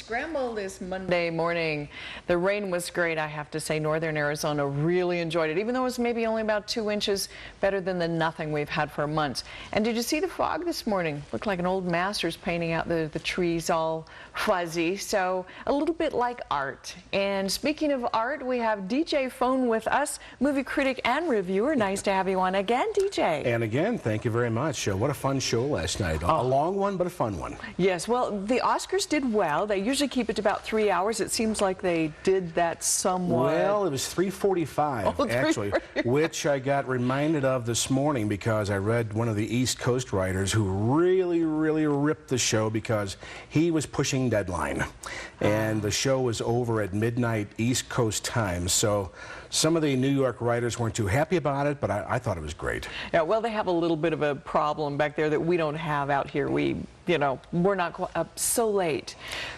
Scramble this Monday morning. The rain was great, I have to say. Northern Arizona really enjoyed it, even though it was maybe only about 2 inches, better than the nothing we've had for months. And did you see the fog this morning? Looked like an old master's painting out the trees all fuzzy, so a little bit like art. And speaking of art, we have DJ Fone with us, movie critic and reviewer. Nice to have you on again, DJ. And again, thank you very much. What a fun show last night. A long one, but a fun one. Yes, well, the Oscars did well. They usually keep it to about 3 hours. It seems like they did that somewhat. Well, it was 3:45, actually, which I got reminded of this morning because I read one of the East Coast writers who really ripped the show because he was pushing deadline. And the show was over at midnight East Coast time. So some of the New York writers weren't too happy about it, but I thought it was great. Yeah, well, they have a little bit of a problem back there that we don't have out here. We're not up so late,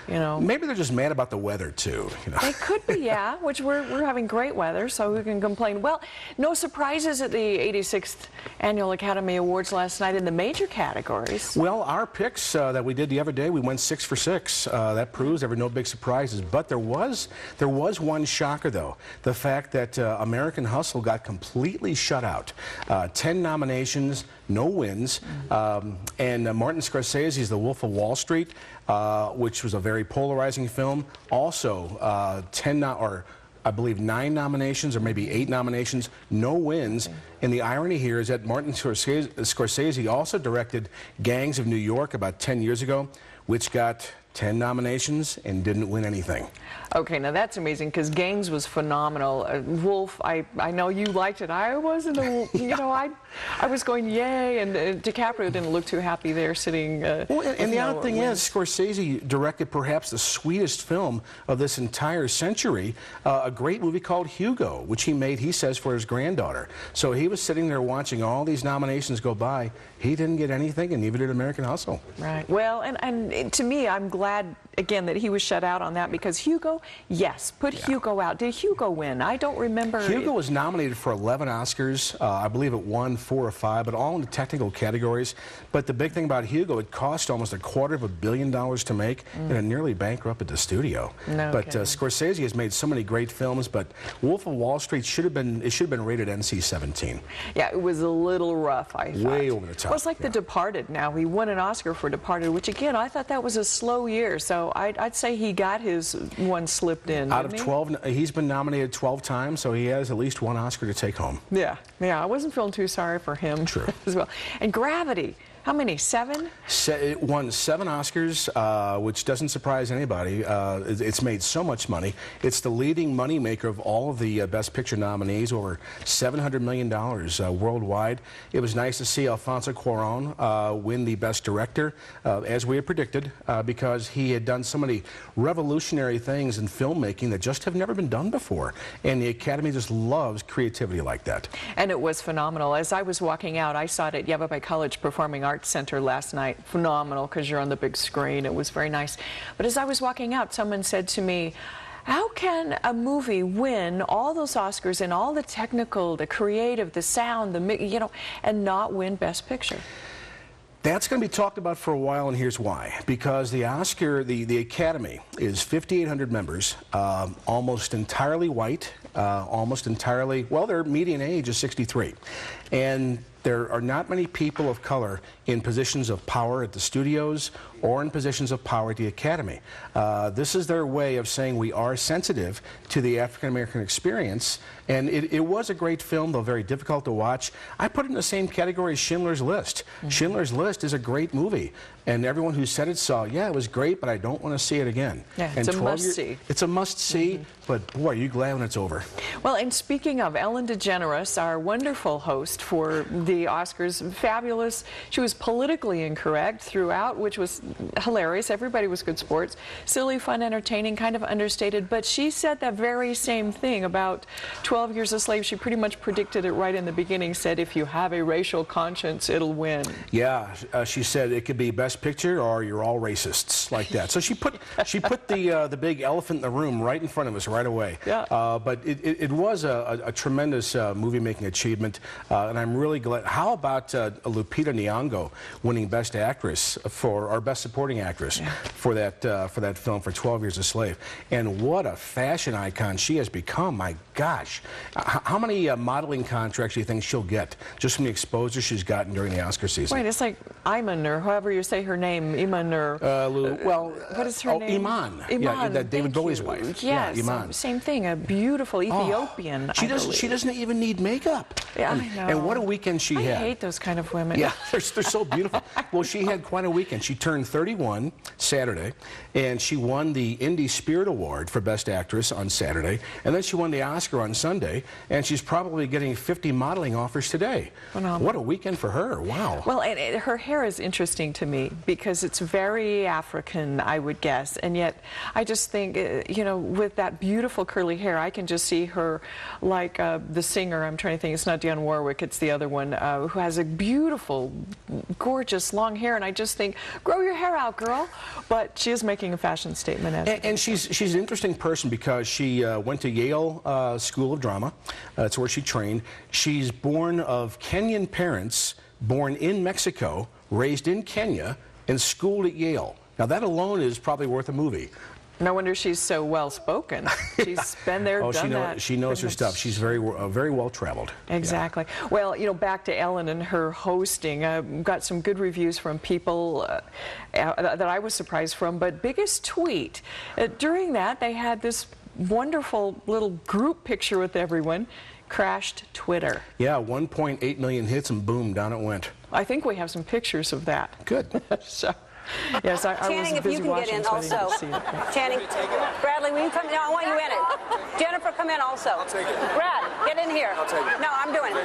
Maybe they're just mad about the weather, too. They could be, yeah, which we're having great weather, so who can complain? Well, no surprises at the 86th Annual Academy Awards last night in the major categories. Well, our picks that we did the other day, we went 6 for 6. That proves there were no big surprises. But there was one shocker, though. The fact that American Hustle got completely shut out. 10 nominations, no wins. And Martin Scorsese's The Wolf of Wall Street, which was a very polarizing film, also I believe 9 nominations or maybe 8 nominations, no wins. And the irony here is that Martin Scorsese also directed Gangs of New York about 10 years ago, which got 10 nominations and didn't win anything. Okay, now that's amazing because Gangs was phenomenal. Wolf, I know you liked it. I wasn't, I was going yay, and DiCaprio didn't look too happy there sitting. Well, and the other thing is, Scorsese directed perhaps the sweetest film of this entire century, a great movie called Hugo, which he made, he says, for his granddaughter. So he was sitting there watching all these nominations go by. He didn't get anything, and neither did American Hustle. Right. Well, and to me, I'm glad, again, that he was shut out on that because Hugo, yes, put Hugo out. Did Hugo win? I don't remember. Hugo was nominated for 11 Oscars. I believe it won 4 or 5, but all in the technical categories. But the big thing about Hugo, it cost almost $250 million to make, and it nearly bankrupted the studio. But Scorsese has made so many great films, but Wolf of Wall Street should have been rated NC-17. Yeah, it was a little rough, I thought. Way over the top. Well, it's like The Departed now. He won an Oscar for Departed, which again, I thought that was a slow year. So I'd say he got his one slipped in. Out of 12, he's been nominated 12 times, so he has at least 1 Oscar to take home. Yeah, I wasn't feeling too sorry for him. True. As well. And Gravity. How many? 7? It won 7 Oscars, which doesn't surprise anybody. It's made so much money. It's the leading moneymaker of all of the Best Picture nominees, over $700 million worldwide. It was nice to see Alfonso Cuarón win the Best Director, as we had predicted, because he had done so many revolutionary things in filmmaking that just have never been done before. And the Academy just loves creativity like that. And it was phenomenal. As I was walking out, I saw it at Yavapai College Performing Arts Center last night. Phenomenal, because you're on the big screen. It was very nice. But as I was walking out, someone said to me, how can a movie win all those Oscars and all the technical, the creative, the sound, and not win Best Picture? That's going to be talked about for a while, and here's why. Because the Academy is 5,800 members, almost entirely white, almost entirely, well, their median age is 63. And there are not many people of color in positions of power at the studios or in positions of power at the Academy. This is their way of saying we are sensitive to the African-American experience, and it was a great film, though very difficult to watch. I put it in the same category as Schindler's List. Schindler's List is a great movie, and everyone who said it saw, yeah, it was great, but I don't want to see it again. Yeah, it's a must-see. It's a must-see, but boy, are you glad when it's over. Well, and speaking of, Ellen DeGeneres, our wonderful host for the Oscars, fabulous. She was politically incorrect throughout, which was hilarious. Everybody was good sports. Silly, fun, entertaining, kind of understated. But she said that very same thing about 12 Years a Slave. She pretty much predicted it right in the beginning, said if you have a racial conscience, it'll win. Yeah, she said it could be Best Best Picture or you're all racists like that. So she put the big elephant in the room right in front of us right away. Yeah. But it was a tremendous movie-making achievement, and I'm really glad. How about Lupita Nyong'o winning Best Actress or Best Supporting Actress for that film for 12 Years a Slave? And what a fashion icon she has become. My gosh, how many modeling contracts do you think she'll get just from the exposure she's gotten during the Oscar season? Wait, it's like Iman, or however you say her name, Iman, or well, what is her name? Iman. Iman, yeah, that David Bowie's wife. Yes, yeah, Iman. Same thing. A beautiful Ethiopian. She doesn't even need makeup. Yeah, I know. And what a weekend she had. I hate those kind of women. Yeah, they're so beautiful. Well, she had quite a weekend. She turned 31 Saturday, and she won the Indie Spirit Award for Best Actress on Saturday, and then she won the Oscar on Sunday, and she's probably getting 50 modeling offers today. Phenomenal. What a weekend for her. Wow. Well, and her hair is interesting to me because it's very African, I would guess, and yet I just think, you know, with that beautiful curly hair, I can just see her like the singer, I'm trying to think, it's not Dionne Warwick, it's the other one, who has a beautiful, gorgeous long hair, and I just think, grow your hair out, girl. But she is making a fashion statement. And she's an interesting person because she went to Yale School of Drama. That's where she trained. She's born of Kenyan parents, born in Mexico, raised in Kenya, and schooled at Yale. Now that alone is probably worth a movie. No wonder she's so well-spoken. She's been there, done that. She knows her stuff. She's very well-traveled. Exactly. Yeah. Well, you know, back to Ellen and her hosting. Got some good reviews from people that I was surprised from, but biggest tweet. During that, they had this wonderful little group picture with everyone. Crashed Twitter. Yeah, 1.8 million hits, and boom, down it went. I think we have some pictures of that. Good. So, yes, I Channing, was busy if you can watching, get in so I also. didn't see it. Channing, Bradley, will you come? No, I want you in it. Jennifer, come in also. I'll take it. Brad, get in here. I'll take it. No, I'm doing it.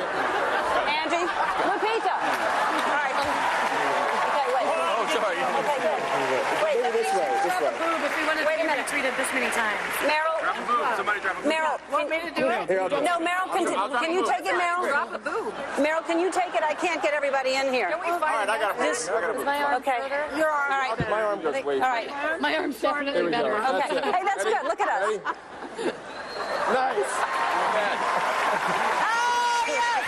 Angie, Lupita. All right. Okay, wait. Oh, sorry. Okay, good. Wait, This way. wait a minute. Tweeted this many times. Meryl. Somebody drop a boob. Meryl, Want me to do it? Here, I'll do it. no, Meryl, can you take it, Meryl? Drop a boob. Meryl, can you take it? I can't get everybody in here. Can we All right, I got a This- boob. my arm Okay. further? Your arm. All right. My arm goes way. All right. My arm's definitely There we go. better. That's Okay. it. Hey, that's Ready? good. Look at us. Ready? Nice. Oh, yes.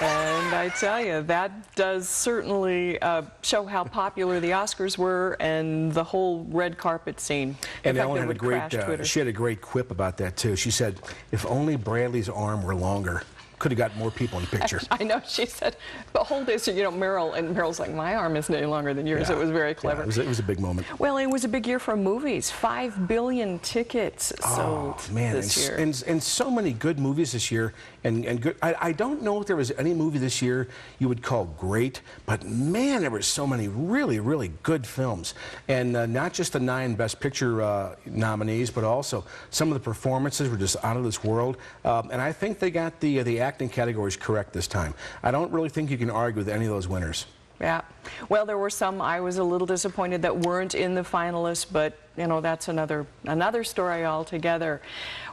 And I tell you, that does certainly show how popular the Oscars were and the whole red carpet scene. And The fact Ellen that had a would great, crash Twitter. she had a great quip about that too. She said, if only Bradley's arm were longer, could have got more people in the picture. I know, she said, but hold this, you know, Meryl, and Meryl's like, my arm isn't any longer than yours. Yeah. It was very clever. Yeah, it was a big moment. Well, it was a big year for movies. 5 billion tickets sold this year. And so many good movies this year. And good. I don't know if there was any movie this year you would call great, but man, there were so many really, really good films. And not just the 9 Best Picture nominees, but also some of the performances were just out of this world. And I think they got the acting categories correct this time. I don't really think you can argue with any of those winners. Yeah. Well, there were some I was a little disappointed that weren't in the finalists, but, you know, that's another story altogether.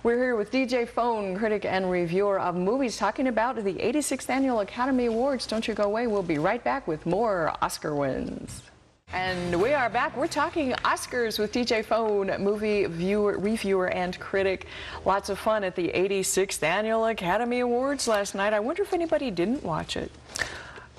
We're here with DJ Fone, critic and reviewer of movies, talking about the 86th Annual Academy Awards. Don't you go away. We'll be right back with more Oscar wins. And we are back. We're talking Oscars with DJ Fone, movie reviewer and critic. Lots of fun at the 86th Annual Academy Awards last night. I wonder if anybody didn't watch it.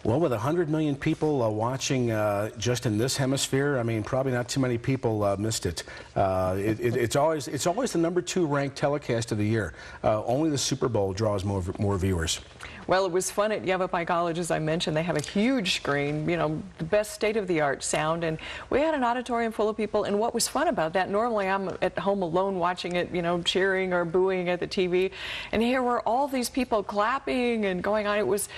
Well, with 100 million people watching just in this hemisphere, I mean, probably not too many people missed it. It's always the #2 ranked telecast of the year. Only the Super Bowl draws more viewers. Well, it was fun at Yavapai College, as I mentioned. They have a huge screen, you know, the best state-of-the-art sound, and we had an auditorium full of people. And what was fun about that, normally I'm at home alone watching it, you know, cheering or booing at the TV, and here were all these people clapping and going on. It was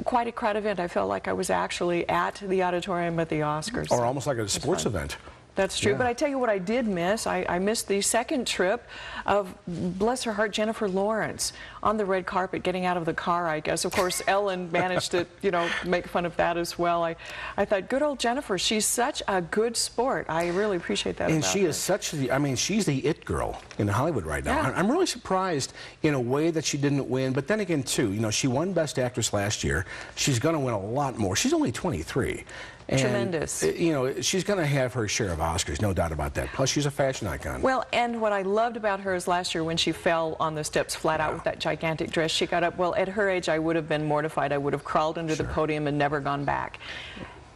quite a crowd event. I felt like I was actually at the auditorium at the Oscars. Or almost like a sports event. That's true, Yeah. but I tell you what I did miss. I missed the second trip of, bless her heart, Jennifer Lawrence on the red carpet getting out of the car, I guess. Of course, Ellen managed to, you know, make fun of that as well. I thought, good old Jennifer, she's such a good sport. I really appreciate that And about she her. is such the, I mean, she's the it girl in Hollywood right now. Yeah. I'm really surprised in a way that she didn't win, but then again, too, you know, she won Best Actress last year. She's going to win a lot more. She's only 23. And, Tremendous. You know, she's going to have her share of Oscars, no doubt about that. Plus, she's a fashion icon. Well, and what I loved about her is last year when she fell on the steps flat out with that gigantic dress, she got up. Well, at her age, I would have been mortified. I would have crawled under the podium and never gone back.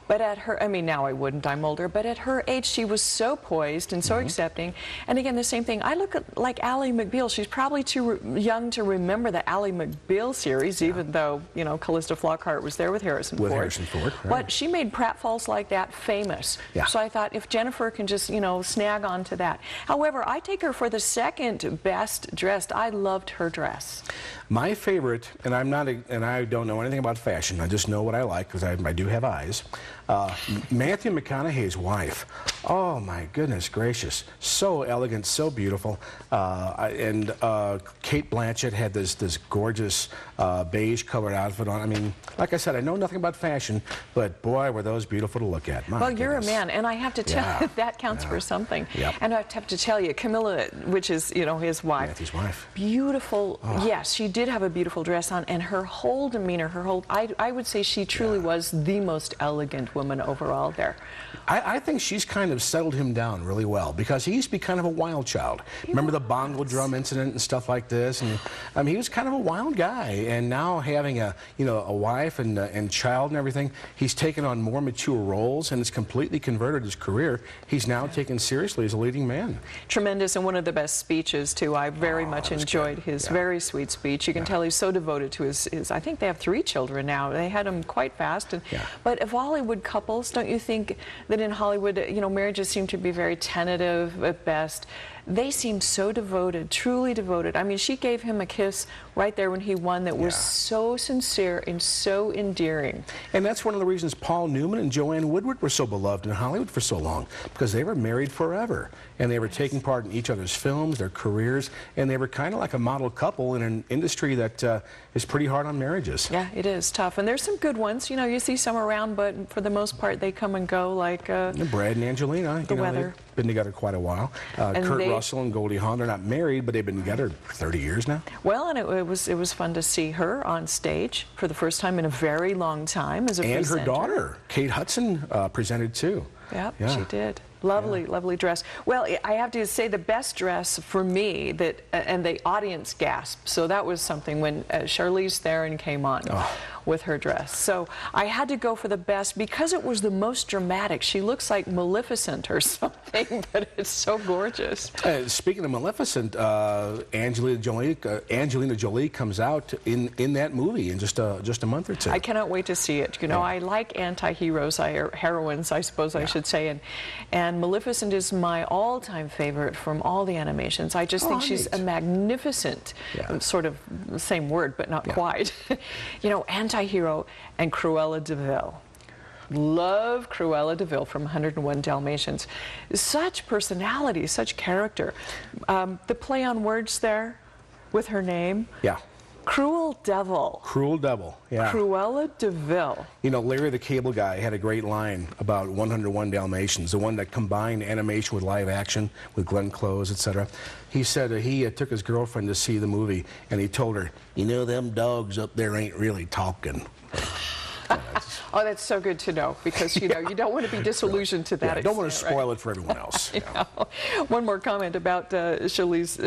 But at her, I mean, now I wouldn't, I'm older, but at her age, she was so poised and so accepting. And again, the same thing, I look at like Ally McBeal. She's probably too young to remember the Ally McBeal series, even though, you know, Callista Flockhart was there with Harrison Ford. With Harrison Ford, right. But she made pratfalls like that famous. Yeah. So I thought if Jennifer can just, you know, snag on to that. However, I take her for the second best dressed. I loved her dress. My favorite, and I don't know anything about fashion. I just know what I like because I do have eyes. Matthew McConaughey's wife. Oh my goodness gracious! So elegant, so beautiful. And Kate Blanchett had this gorgeous beige-colored outfit on. I mean, like I said, I know nothing about fashion, but boy, were those beautiful to look at. My Well, you're goodness. a man, and I have to tell you, that counts for something. Yep. And I have to tell you, Camilla, which is, you know, his wife. Matthew's wife. Beautiful. Yes, she did have a beautiful dress on, and her whole demeanor, I would say she truly was the most elegant woman overall there. I think she's kind of settled him down really well because he used to be kind of a wild child. Remember the bongo drum incident and stuff like this? And I mean, he was kind of a wild guy. And now having a wife and child and everything, he's taken on more mature roles and it's completely converted his career. He's now taken seriously as a leading man. Tremendous, and one of the best speeches too. I very much enjoyed his very sweet speech. You can tell he's so devoted to his. I think they have 3 children now. They had him quite fast. And, but of Hollywood couples, don't you think that in Hollywood, you know, marriages seem to be very tentative at best? They seem so devoted, truly devoted. I mean, she gave him a kiss right there when he won that was so sincere and so endearing. And that's one of the reasons Paul Newman and Joanne Woodward were so beloved in Hollywood for so long, because they were married forever. And they were taking part in each other's films, their careers, and they were kind of like a model couple in an industry that is pretty hard on marriages. Yeah, it is tough. And there's some good ones. You know, you see some around, but for the most part, they come and go like Brad and Angelina. The Weather. They've been together quite a while. Kurt Russell and Goldie Hawn, they're not married, but they've been together 30 years now. Well, and it was fun to see her on stage for the first time in a very long time as a And presenter. her daughter, Kate Hudson, presented too. Yep, she did. Lovely, lovely dress. Well, I have to say the best dress for me that, and the audience gasped. So that was something when Charlize Theron came on with her dress. So I had to go for the best because it was the most dramatic. She looks like Maleficent or something, but it's so gorgeous. Speaking of Maleficent, Angelina Jolie comes out in that movie in just a month or two. I cannot wait to see it. You know, I like anti-heroes, or heroines, I suppose I should say, and Maleficent is my all-time favorite from all the animations. I just think she's a magnificent, sort of same word, but not quite. You know, anti-hero and Cruella de Vil. Love Cruella de Vil from 101 Dalmatians. Such personality, such character. The play on words there with her name. Yeah. Cruel Devil. Cruel Devil, yeah. Cruella de Vil. You know, Larry the Cable Guy had a great line about 101 Dalmatians, the one that combined animation with live action, with Glenn Close, etc. He said he took his girlfriend to see the movie, and he told her, you know, them dogs up there ain't really talking. Oh, that's so good to know, because, you know, you don't want to be disillusioned to that I don't want to extent, spoil it for everyone else. One more comment about Charlize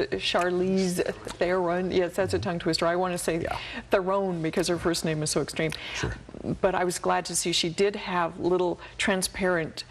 Theron. Yes, that's a tongue twister. I want to say Theron because her first name is so extreme. Sure. But I was glad to see she did have little transparent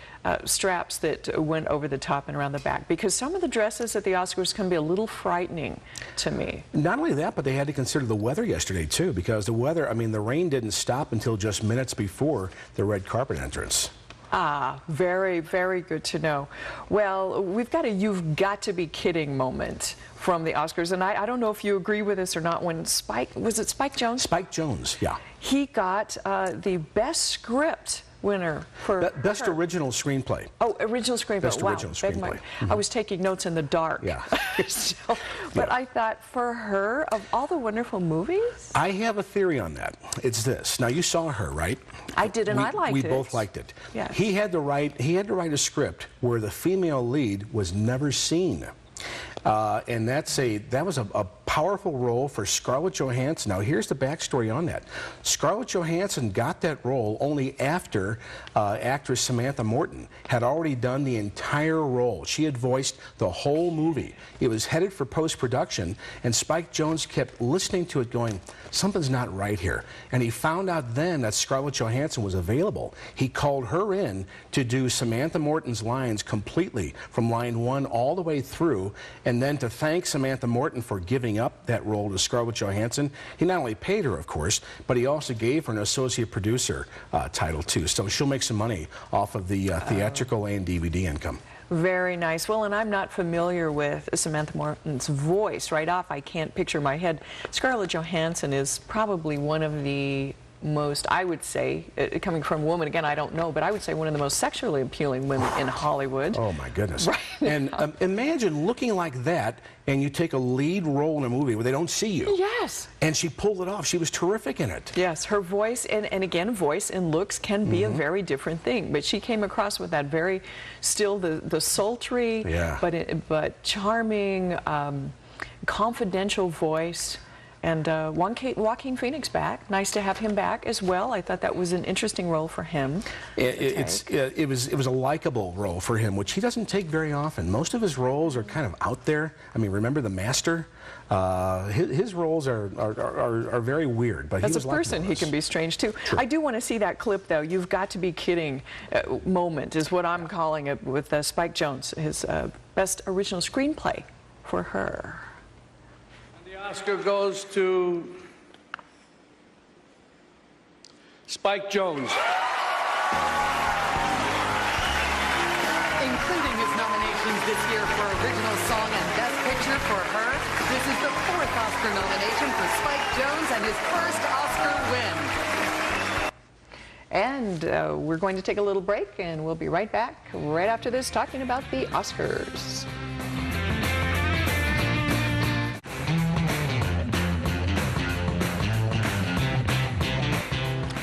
straps that went over the top and around the back, because some of the dresses at the Oscars can be a little frightening to me. Not only that, but they had to consider the weather yesterday too, because the weather, I mean, the rain didn't stop until just minutes before the red carpet entrance. Ah, very, very good to know. Well, we've got a "you've got to be kidding" moment from the Oscars, and I don't know if you agree with this or not. When was it Spike Jonze? Spike Jonze, yeah. He got the best script winner for Best Original Screenplay. Oh, original screenplay. Best wow. original screenplay. I was taking notes in the dark. Yeah. But I thought, for her, of all the wonderful movies? I have a theory on that. It's this. Now, you saw Her, right? I did, and I liked it. We both liked it. Yes. He had to write a script where the female lead was never seen. And that was a powerful role for Scarlett Johansson. Now, here's the backstory on that. Scarlett Johansson got that role only after actress Samantha Morton had already done the entire role. She had voiced the whole movie. It was headed for post-production, and Spike Jonze kept listening to it going, something's not right here. And he found out then that Scarlett Johansson was available. He called her in to do Samantha Morton's lines completely from line 1 all the way through, and then to thank Samantha Morton for giving up that role to Scarlett Johansson. He not only paid her, of course, but he also gave her an associate producer title too. So she'll make some money off of the theatrical and DVD income. Very nice. Well, and I'm not familiar with Samantha Morton's voice. Right off, I can't picture in my head. Scarlett Johansson is probably one of the most, I would say, coming from a woman, again, I don't know, but I would say one of the most sexually appealing women in Hollywood. Oh, my goodness. Right. And imagine looking like that, and you take a lead role in a movie where they don't see you. Yes. And she pulled it off. She was terrific in it. Yes, her voice, and again, voice and looks can be a very different thing, but she came across with that very, still the sultry, but charming, confidential voice. And Joaquin Phoenix back. Nice to have him back as well. I thought that was an interesting role for him. It was a likable role for him, which he doesn't take very often. Most of his roles are kind of out there. I mean, remember The Master? His roles are very weird, but as a person, he can be strange too. True. I do want to see that clip, though. You've got to be kidding moment is what I'm calling it with Spike Jonze, his best original screenplay for Her. Oscar goes to Spike Jonze. Including his nominations this year for Original Song and Best Picture for Her, this is the 4th Oscar nomination for Spike Jonze and his first Oscar win. And we're going to take a little break, and we'll be right back right after this talking about the Oscars.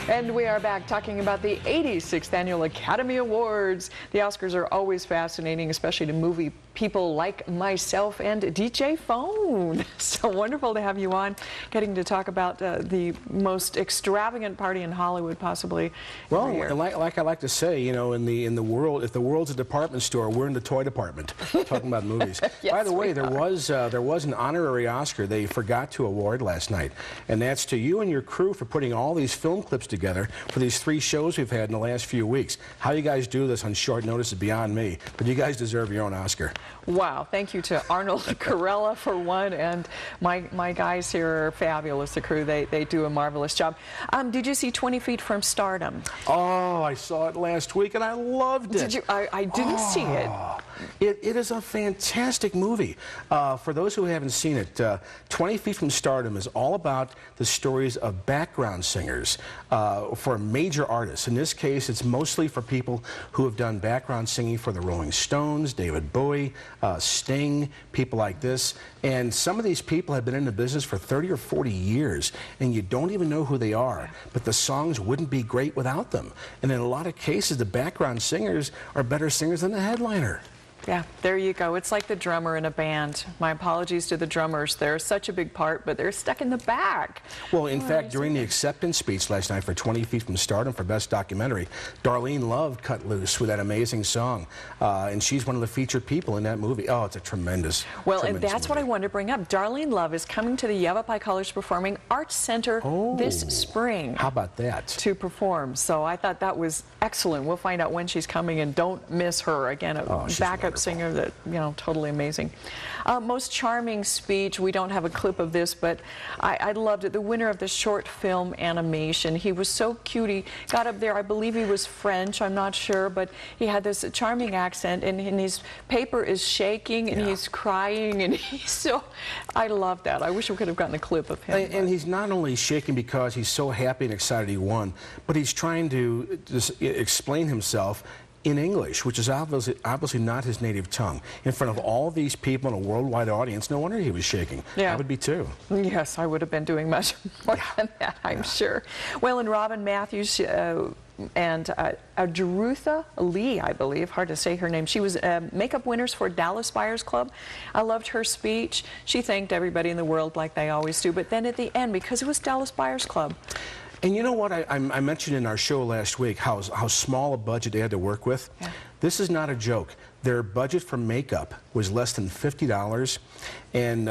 And we are back talking about the 86th Annual Academy Awards. The Oscars are always fascinating, especially to movie people like myself and DJ Fone. So wonderful to have you on, getting to talk about the most extravagant party in Hollywood, possibly. Well, like I like to say, you know, in the world, if the world's a department store, we're in the toy department, talking about movies. Yes, by the way, there was an honorary Oscar they forgot to award last night, and that's to you and your crew for putting all these film clips together for these 3 shows we've had in the last few weeks. How you guys do this on short notice is beyond me, but you guys deserve your own Oscar. Wow, thank you to Arnold Corella for one, and my guys here are fabulous, the crew. They do a marvelous job. Did you see 20 Feet from Stardom? Oh, I saw it last week and I loved it. Did you? I didn't see it. It is a fantastic movie. For those who haven't seen it, 20 Feet from Stardom is all about the stories of background singers for major artists. In this case, it's mostly for people who have done background singing for the Rolling Stones, David Bowie, Sting, people like this. And some of these people have been in the business for 30 or 40 years, and you don't even know who they are. But the songs wouldn't be great without them. And in a lot of cases, the background singers are better singers than the headliner. Yeah, there you go. It's like the drummer in a band. My apologies to the drummers. They're such a big part, but they're stuck in the back. Well, in fact, during the acceptance speech last night for 20 Feet from Stardom for Best Documentary, Darlene Love cut loose with that amazing song. And she's one of the featured people in that movie. Oh, it's a tremendous and that's what I wanted to bring up. Darlene Love is coming to the Yavapai College Performing Arts Center this spring. How about that? To perform. So I thought that was excellent. We'll find out when she's coming, and don't miss her. Again, a backup singer that, you know, totally amazing. Most charming speech. We don't have a clip of this, but I loved it. The winner of the short film animation. He was so cute. He got up there. I believe he was French. I'm not sure, but he had this charming accent, and his paper is shaking, and he's crying, and he's so. I love that. I wish we could have gotten a clip of him. And he's not only shaking because he's so happy and excited he won, but he's trying to just explain himself in English, which is obviously not his native tongue, in front of all these people in a worldwide audience. No wonder he was shaking. Yeah. I would be too. Yes, I would have been doing much more than that, I'm sure. Well, and Robin Matthews, Jerutha Lee, I believe, hard to say her name. She was makeup winners for Dallas Buyers Club. I loved her speech. She thanked everybody in the world like they always do, but then at the end, because it was Dallas Buyers Club. And you know what, I mentioned in our show last week how small a budget they had to work with. Yeah. This is not a joke. Their budget for makeup was less than $50, and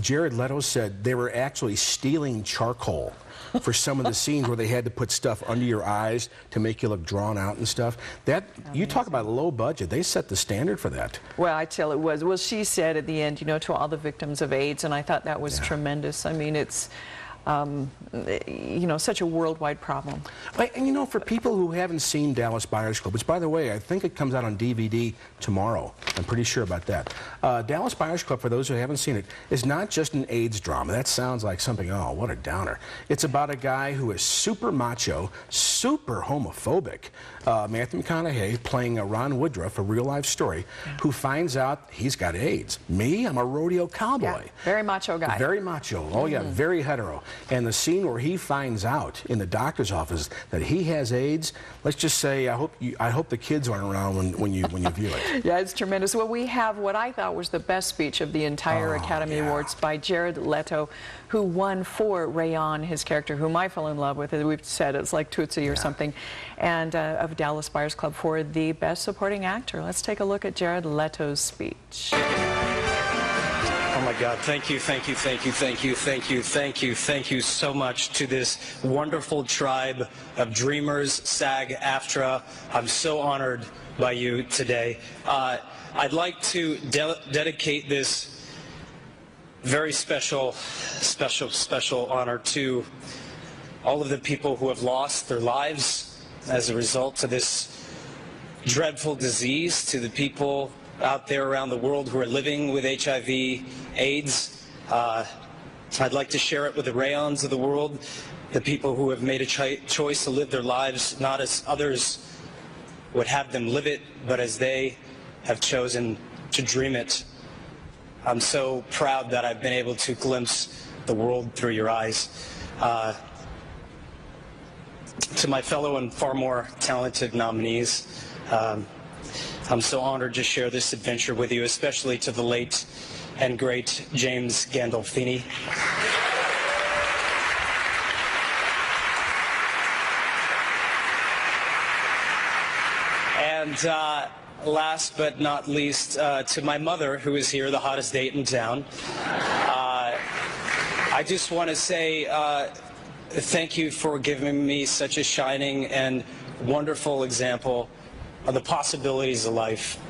Jared Leto said they were actually stealing charcoal for some of the scenes where they had to put stuff under your eyes to make you look drawn out and stuff. That, you talk about low budget, they set the standard for that. Well, I tell it was. Well, she said at the end, you know, to all the victims of AIDS, and I thought that was tremendous. I mean, it's, you know, such a worldwide problem. And you know, for people who haven't seen Dallas Buyers Club, which, by the way, I think it comes out on DVD tomorrow. I'm pretty sure about that. Dallas Buyers Club, for those who haven't seen it, is not just an AIDS drama. That sounds like something, oh, what a downer. It's about a guy who is super macho, super homophobic, Matthew McConaughey playing Ron Woodruff, a real-life story, who finds out he's got AIDS. Me, I'm a rodeo cowboy. Yeah, very macho guy. Very macho. Oh, yeah, very hetero. And the scene where he finds out in the doctor's office that he has AIDS, let's just say, I hope the kids aren't around when you view it. Yeah, it's tremendous. Well, we have what I thought was the best speech of the entire Academy Awards by Jared Leto, who won for Rayon, his character, whom I fell in love with. We've said it's like Tootsie or something, and of Dallas Buyers Club for the Best Supporting Actor. Let's take a look at Jared Leto's speech. Oh my God, thank you, thank you, thank you, thank you, thank you, thank you, thank you so much to this wonderful tribe of dreamers, SAG-AFTRA. I'm so honored by you today. I'd like to dedicate this very special honor to all of the people who have lost their lives as a result of this dreadful disease, to the people out there around the world who are living with HIV, AIDS. I'd like to share it with the Rayons of the world, the people who have made a choice to live their lives not as others would have them live it, but as they have chosen to dream it. I'm so proud that I've been able to glimpse the world through your eyes. To my fellow and far more talented nominees, I'm so honored to share this adventure with you, especially to the late and great James Gandolfini. And last but not least, to my mother, who is here, the hottest date in town. I just want to say thank you for giving me such a shining and wonderful example of the possibilities of life,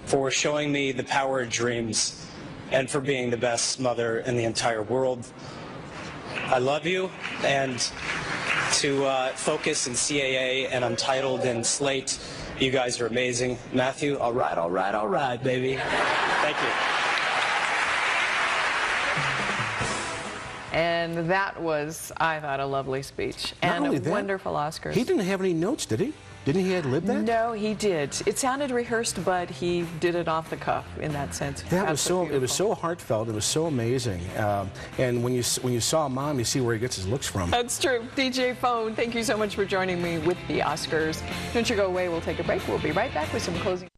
for showing me the power of dreams, and for being the best mother in the entire world. I love you, and to Focus and CAA and Untitled and Slate, you guys are amazing. Matthew, all right, baby. Thank you. And that was, I thought, a lovely speech. And a wonderful Oscars. He didn't have any notes, did he? Didn't he ad-lib that? No, he did. It sounded rehearsed, but he did it off the cuff in that sense. That was so. It was so heartfelt. It was so amazing. And when you saw Mom, you see where he gets his looks from. That's true. DJ Fone, thank you so much for joining me with the Oscars. Don't you go away. We'll take a break. We'll be right back with some closing.